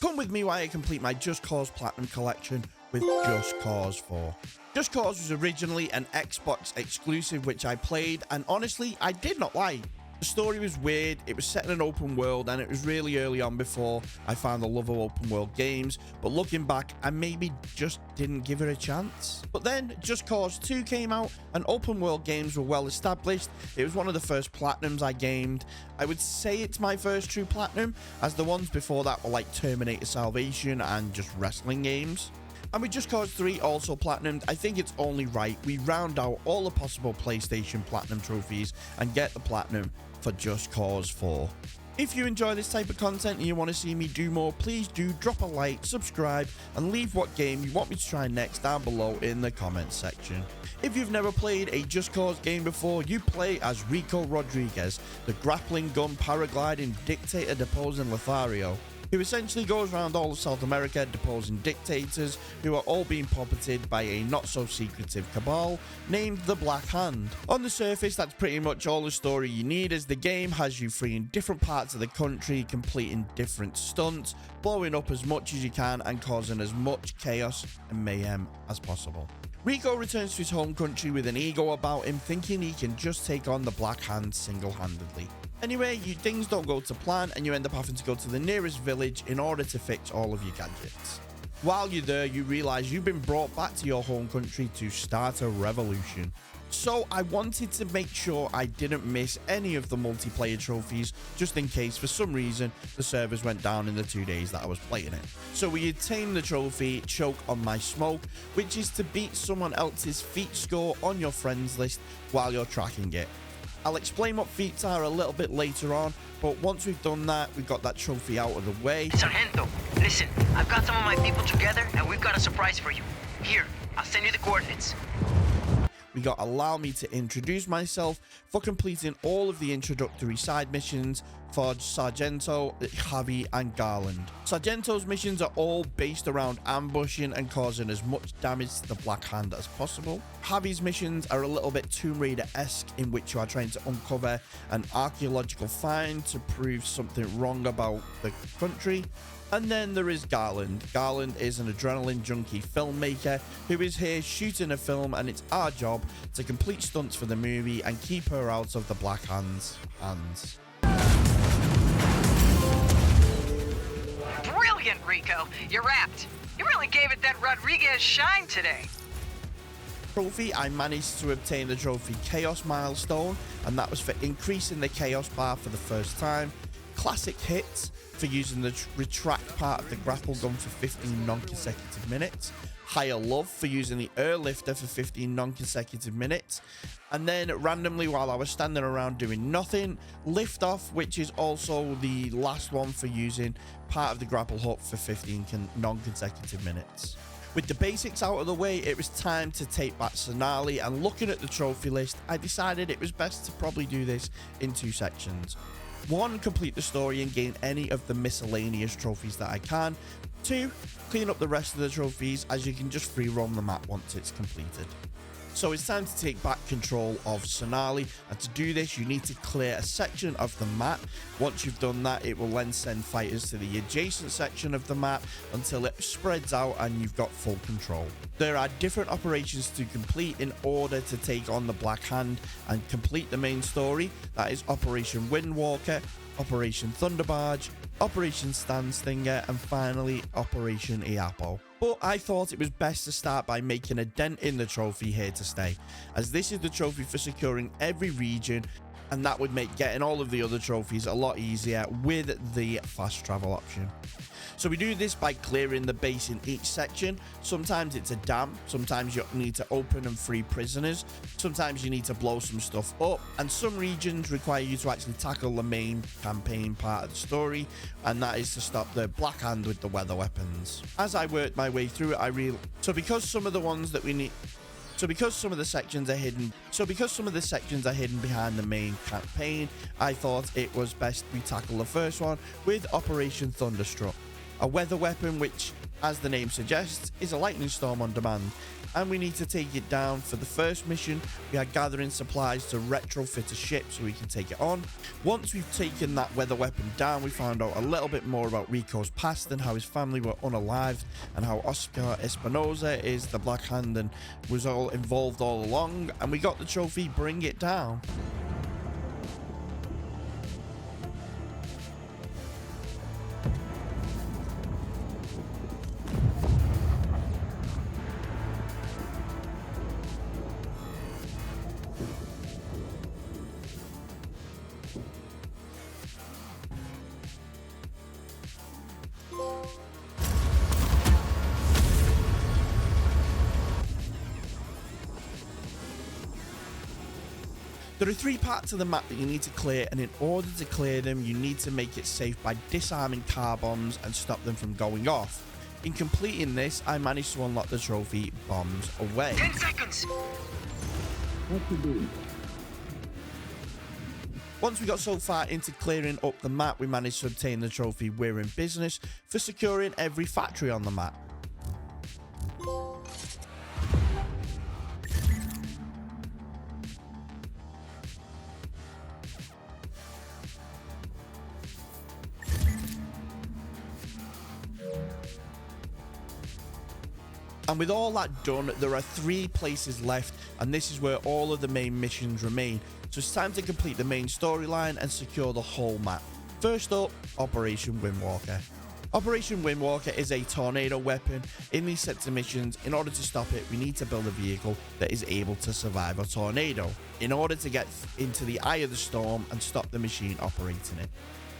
Come with me while I complete my Just Cause Platinum collection with Just Cause 4. Just Cause was originally an Xbox exclusive which I played, and honestly, I did not like. The story was weird, it was set in an open world, and it was really early on before I found the love of open world games, but looking back, I maybe just didn't give it a chance. But then, Just Cause 2 came out, and open world games were well established. It was one of the first Platinums I gamed. I would say it's my first true Platinum, as the ones before that were like Terminator Salvation and just wrestling games. And with Just Cause 3 also Platinumed, I think it's only right we round out all the possible PlayStation Platinum trophies and get the Platinum for Just Cause 4. If you enjoy this type of content and you want to see me do more, please do drop a like, subscribe, and leave what game you want me to try next down below in the comments section. If you've never played a Just Cause game before, you play as Rico Rodriguez, the grappling gun paragliding dictator deposing Lothario, who essentially goes around all of South America deposing dictators who are all being puppeted by a not-so-secretive cabal named the Black Hand. On the surface, that's pretty much all the story you need, as the game has you free in different parts of the country, completing different stunts, blowing up as much as you can, and causing as much chaos and mayhem as possible. Rico returns to his home country with an ego about him, thinking he can just take on the Black Hand single-handedly. Anyway, things don't go to plan, and you end up having to go to the nearest village in order to fix all of your gadgets. While you're there, you realize you've been brought back to your home country to start a revolution. So I wanted to make sure I didn't miss any of the multiplayer trophies, just in case for some reason the servers went down in the 2 days that I was playing it. So we attained the trophy Choke on My Smoke, which is to beat someone else's feat score on your friends list while you're tracking it. I'll explain what feats are a little bit later on, but once we've done that, we've got that trophy out of the way. Sargento, listen, I've got some of my people together and we've got a surprise for you. Here, I'll send you the coordinates. We got Allow Me to Introduce Myself for completing all of the introductory side missions for Sargento, Javi, and Garland. Sargento's missions are all based around ambushing and causing as much damage to the Black Hand as possible. Javi's missions are a little bit Tomb Raider-esque, in which you are trying to uncover an archaeological find to prove something wrong about the country. And then there is Garland. Garland is an adrenaline junkie filmmaker who is here shooting a film, and it's our job to complete stunts for the movie and keep her out of the Black Hand's hands. Brilliant, Rico. You're wrapped. You really gave it that Rodriguez shine today. Trophy, I managed to obtain the trophy Chaos Milestone, and that was for increasing the Chaos bar for the first time. Classic Hits for using the retract part of the grapple gun for 15 non-consecutive minutes. Higher Love for using the airlifter for 15 non-consecutive minutes. And then randomly, while I was standing around doing nothing, Lift Off, which is also the last one for using part of the grapple hook for 15 non-consecutive minutes. With the basics out of the way, it was time to take back Sonali, and looking at the trophy list, I decided it was best to probably do this in two sections. 1, complete the story and gain any of the miscellaneous trophies that I can. 2, clean up the rest of the trophies, as you can just free roam the map once it's completed. So it's time to take back control of Sonali, and to do this you need to clear a section of the map. Once you've done that, it will then send fighters to the adjacent section of the map until it spreads out and you've got full control. There are different operations to complete in order to take on the Black Hand and complete the main story. That is Operation Windwalker, Operation Thunderbarge, Operation Stand Stinger, and finally Operation Iapo. But I thought it was best to start by making a dent in the trophy Here to Stay, as this is the trophy for securing every region, and that would make getting all of the other trophies a lot easier with the fast travel option. So we do this by clearing the base in each section. Sometimes it's a dam, sometimes you need to open and free prisoners, sometimes you need to blow some stuff up, and some regions require you to actually tackle the main campaign part of the story, and that is to stop the Black Hand with the weather weapons. As I worked my way through it, because some of the sections are hidden behind the main campaign, I thought it was best we tackle the first one with Operation Thunderstruck. A weather weapon, which, as the name suggests, is a lightning storm on demand, and we need to take it down. For the first mission, we are gathering supplies to retrofit a ship so we can take it on. Once we've taken that weather weapon down, we found out a little bit more about Rico's past and how his family were unalived, and how Oscar Espinosa is the Black Hand and was all involved all along, and we got the trophy, Bring It Down. There are 3 parts of the map that you need to clear, and in order to clear them, you need to make it safe by disarming car bombs and stop them from going off. In completing this, I managed to unlock the trophy, Bombs Away. 10 seconds! Once we got so far into clearing up the map, we managed to obtain the trophy, We're in Business, for securing every factory on the map. And with all that done, there are 3 places left, and this is where all of the main missions remain. So it's time to complete the main storyline and secure the whole map. First up, Operation Windwalker. Operation Windwalker is a tornado weapon. In these sets of missions, in order to stop it, we need to build a vehicle that is able to survive a tornado in order to get into the eye of the storm and stop the machine operating it.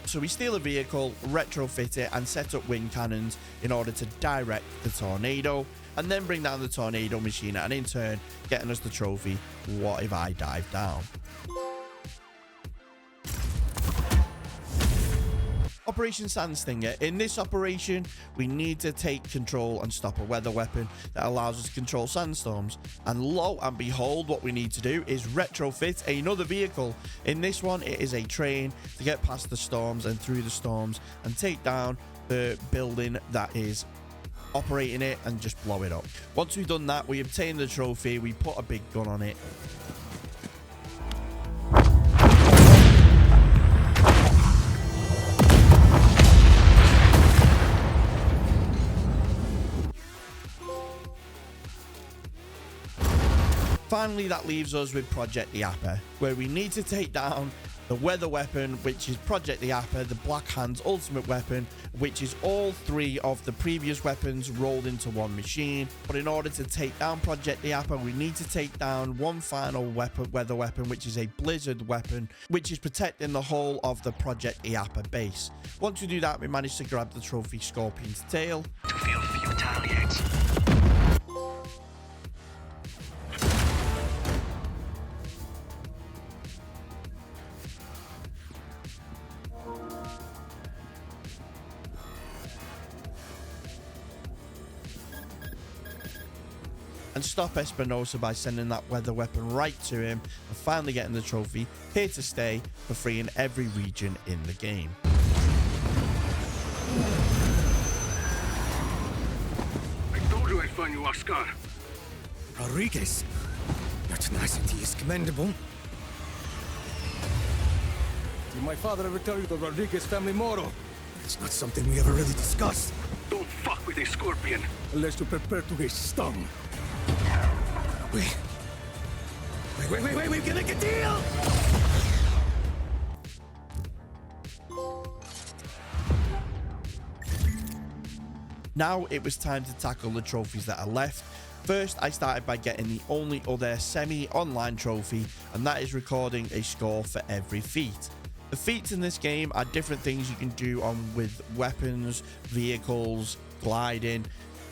So we steal a vehicle, retrofit it, and set up wind cannons in order to direct the tornado, and then bring down the tornado machine, and in turn getting us the trophy, What If I Dive Down. Operation Sand Stinger. In this operation, we need to take control and stop a weather weapon that allows us to control sandstorms. And lo and behold, what we need to do is retrofit another vehicle. In this one, it is a train to get past the storms and through the storms and take down the building that is operating it and just blow it up. Once we've done that, we obtain the trophy, we put a big gun on it. Finally, that leaves us with Project the Apper, where we need to take down the weather weapon, which is Project the Apper, the Black Hand's ultimate weapon, which is all 3 of the previous weapons rolled into one machine. But in order to take down Project the Apper, we need to take down one final weather weapon, which is a blizzard weapon, which is protecting the whole of the Project the Apper base. Once we do that, we manage to grab the trophy, Scorpion's Tail. To feel futile eggs. And stop Espinosa by sending that weather weapon right to him, and finally getting the trophy, Here to Stay, for freeing every region in the game. I told you I'd find you, Oscar. Rodriguez, your tenacity is commendable. Did my father ever tell you the Rodriguez family motto? It's not something we ever really discussed. Don't fuck with a scorpion unless you're prepared to get stung. Wait, we can make a deal! Now it was time to tackle the trophies that are left. First, I started by getting the only other semi-online trophy, and that is recording a score for every feat. The feats in this game are different things you can do with weapons, vehicles, gliding.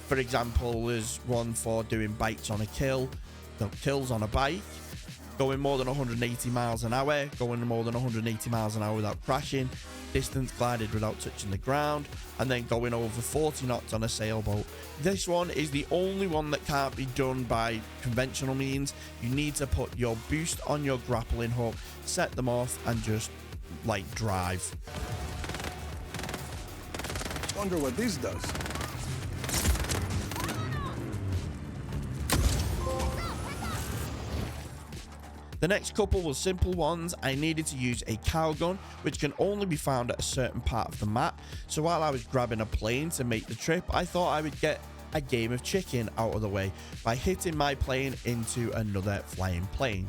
For example, there's one for doing bites on a kill, no, kills on a bike, going more than 180 miles an hour, going more than 180 miles an hour without crashing, distance glided without touching the ground, and then going over 40 knots on a sailboat. This one is the only one that can't be done by conventional means. You need to put your boost on your grappling hook, set them off, and just like drive. Wonder what this does. The next couple were simple ones. I needed to use a cow gun, which can only be found at a certain part of the map. So while I was grabbing a plane to make the trip, I thought I would get a game of chicken out of the way by hitting my plane into another flying plane.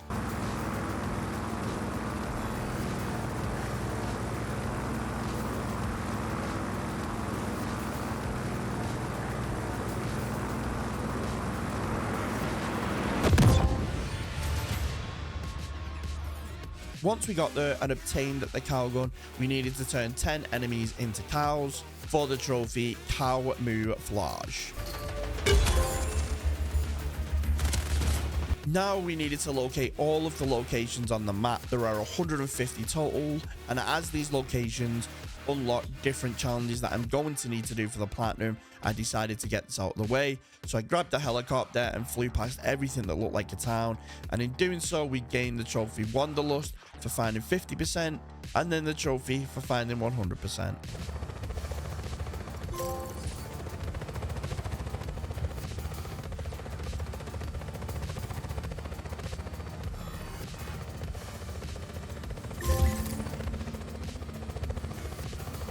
Once we got there and obtained the cow gun, we needed to turn 10 enemies into cows for the trophy camouflage. Now we needed to locate all of the locations on the map. There are 150 total, and as these locations unlock different challenges that I'm going to need to do for the platinum, I decided to get this out of the way. So I grabbed a helicopter and flew past everything that looked like a town, and in doing so we gained the trophy Wanderlust for finding 50% and then the trophy for finding 100%.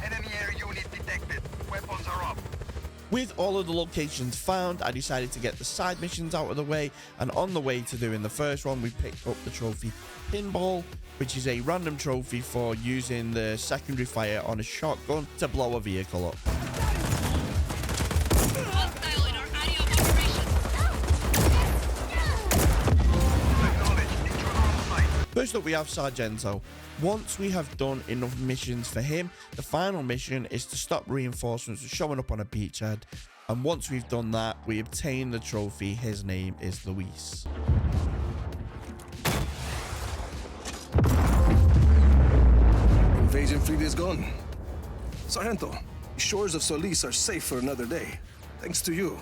Enemy air unit detected. Weapons are up. With all of the locations found, I decided to get the side missions out of the way, and on the way to doing the first one, we picked up the trophy Pinball, which is a random trophy for using the secondary fire on a shotgun to blow a vehicle up. First up we have Sargento. Once we have done enough missions for him, the final mission is to stop reinforcements from showing up on a beachhead, and once we've done that, we obtain the trophy. His name is Luis. Invasion fleet is gone. Sargento, the shores of Solis are safe for another day. Thanks to you.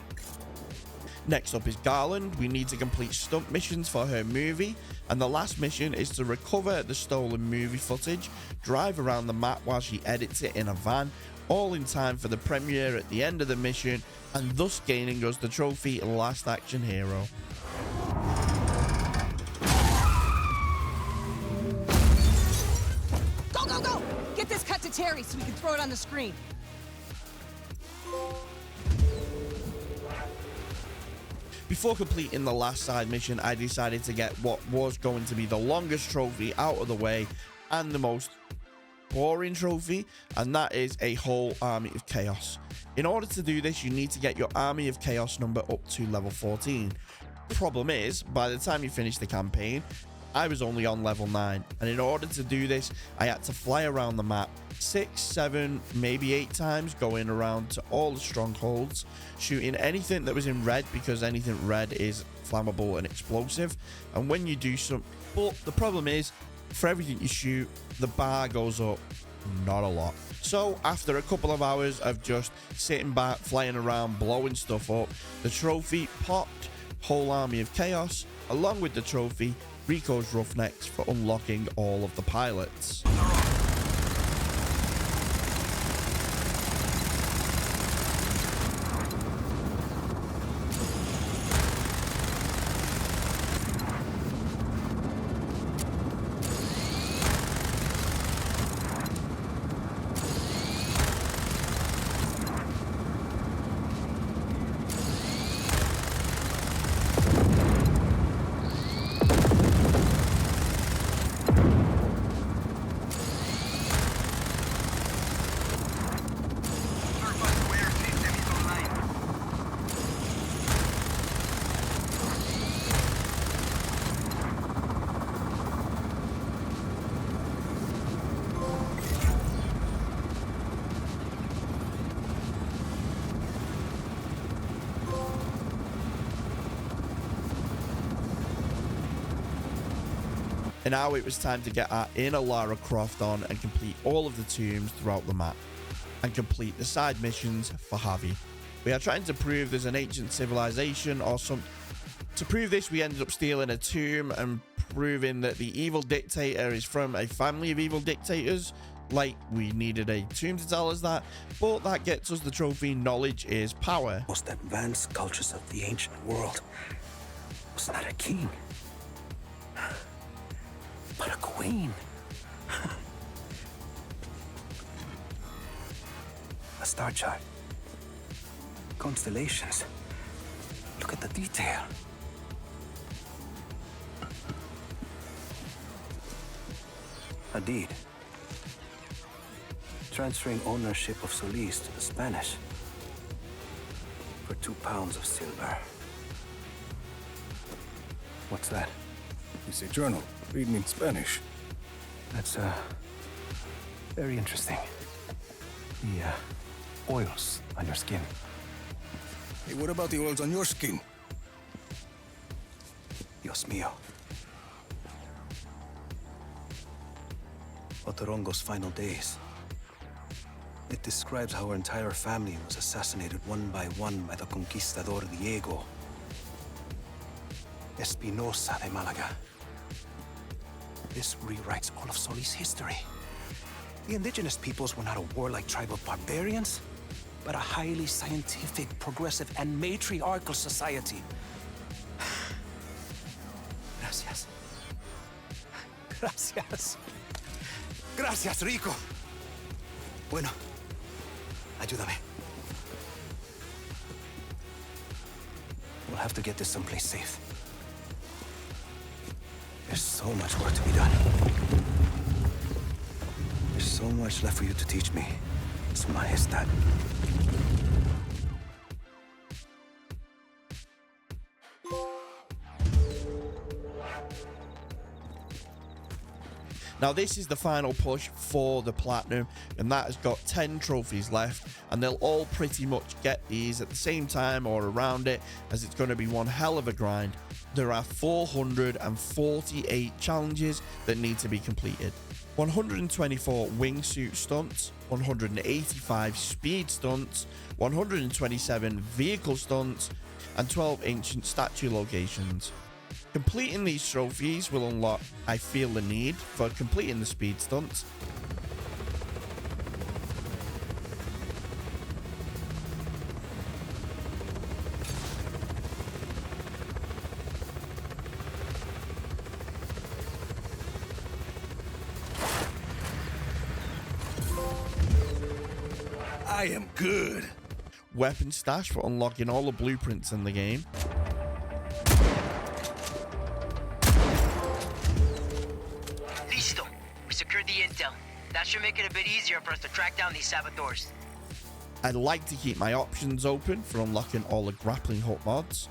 Next up is Garland. We need to complete stunt missions for her movie, and the last mission is to recover the stolen movie footage, drive around the map while she edits it in a van, all in time for the premiere at the end of the mission, and thus gaining us the trophy Last Action Hero. Go, go, go! Get this cut to Terry so we can throw it on the screen. Before completing the last side mission, I decided to get what was going to be the longest trophy out of the way and the most boring trophy, and that is a whole army of chaos. In order to do this, you need to get your army of chaos number up to level 14. Problem is, by the time you finish the campaign, I was only on level 9, and in order to do this, I had to fly around the map 6, 7, maybe 8 times, going around to all the strongholds, shooting anything that was in red, because anything red is flammable and explosive. And when you do some, but the problem is, for everything you shoot, the bar goes up not a lot. So after a couple of hours of just sitting back, flying around, blowing stuff up, the trophy popped whole army of chaos, along with the trophy Rico's Roughnecks for unlocking all of the pilots. And now it was time to get our inner Lara Croft on and complete all of the tombs throughout the map, and complete the side missions for Javi. We are trying to prove there's an ancient civilization or some. To prove this, we ended up stealing a tomb and proving that the evil dictator is from a family of evil dictators. like we needed a tomb to tell us that, but that gets us the trophy Knowledge is Power. Most advanced cultures of the ancient world was not a king, but a queen. A star chart. Constellations. Look at the detail. A deed. Transferring ownership of Solis to the Spanish for 2 pounds of silver. What's that? It's a journal written in Spanish. That's, very interesting. The, oils on your skin. Hey, what about the oils on your skin? Dios mío. Otorongo's final days. It describes how her entire family was assassinated one by the conquistador Diego Espinosa de Malaga. This rewrites all of Solis' history. The indigenous peoples were not a warlike tribe of barbarians, but a highly scientific, progressive, and matriarchal society. Gracias. Gracias. Gracias, Rico. Bueno, ayúdame. We'll have to get this someplace safe. There's so much work to be done. There's so much left for you to teach me, Su Majestad. Now this is the final push for the platinum, and that has got 10 trophies left, and they'll all pretty much get these at the same time or around it, as it's going to be one hell of a grind. There are 448 challenges that need to be completed. 124 wingsuit stunts, 185 speed stunts, 127 vehicle stunts, and 12 ancient statue locations. Completing these trophies will unlock, I feel the need for completing the speed stunts. I am good. Weapon stash for unlocking all the blueprints in the game. Listo. We secured the intel. That should make it a bit easier for us to track down these saboteurs. I'd like to keep my options open for unlocking all the grappling hook mods.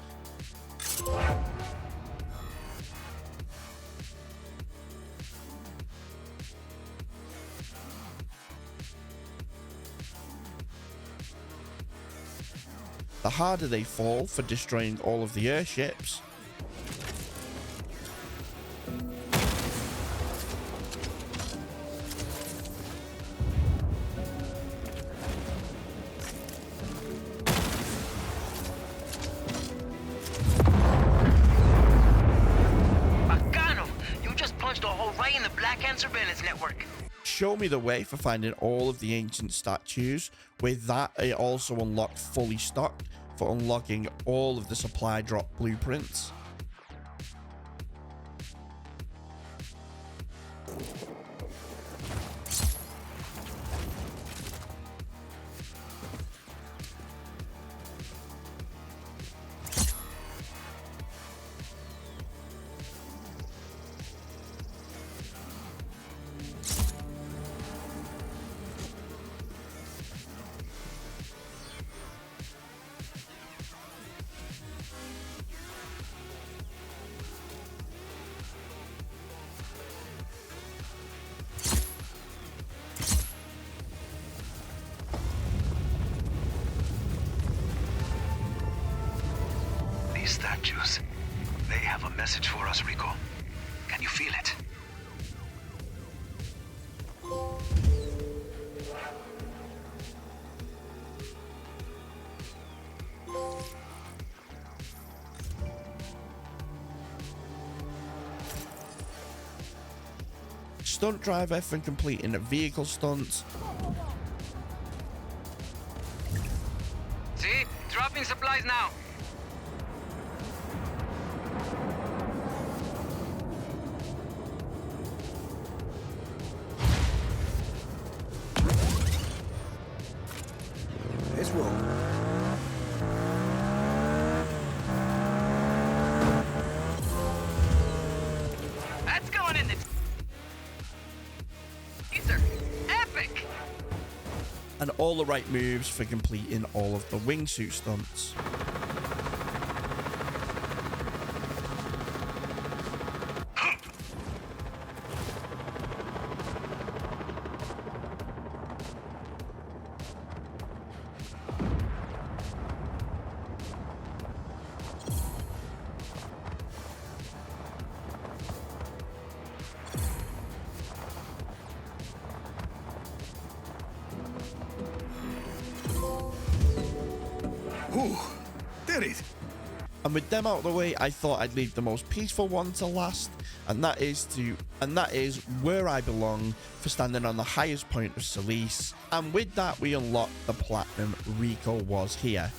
The harder they fall for destroying all of the airships. Bacano! You just punched a hole right in the Black Hand surveillance network. Show me the way for finding all of the ancient statues. With that, it also unlocked fully stocked for unlocking all of the supply drop blueprints. These statues, they have a message for us, Rico. Can you feel it? stunt driver for completing vehicle stunts. See? Dropping supplies now. Let's roll. That's going in the teaser. Epic! And all the right moves for completing all of the wingsuit stunts. Ooh, did it! And with them out of the way, I thought I'd leave the most peaceful one to last, and that is where I belong, for standing on the highest point of Solis. And with that, we unlocked the platinum Rico Was Here.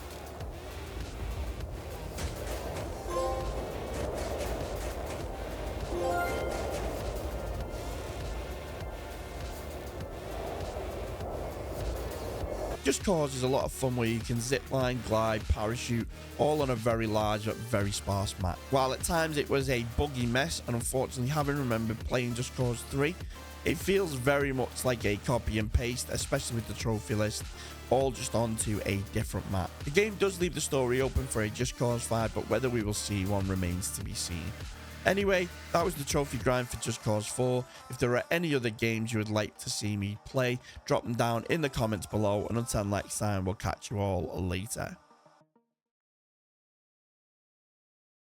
Just Cause is a lot of fun where you can zipline, glide, parachute, all on a very large but very sparse map. While at times it was a buggy mess, and unfortunately having remembered playing Just Cause 3, it feels very much like a copy and paste, especially with the trophy list, all just onto a different map. The game does leave the story open for a Just Cause 5, but whether we will see one remains to be seen. Anyway, that was the trophy grind for Just Cause 4. If there are any other games you would like to see me play, drop them down in the comments below, and until next time, we'll catch you all later.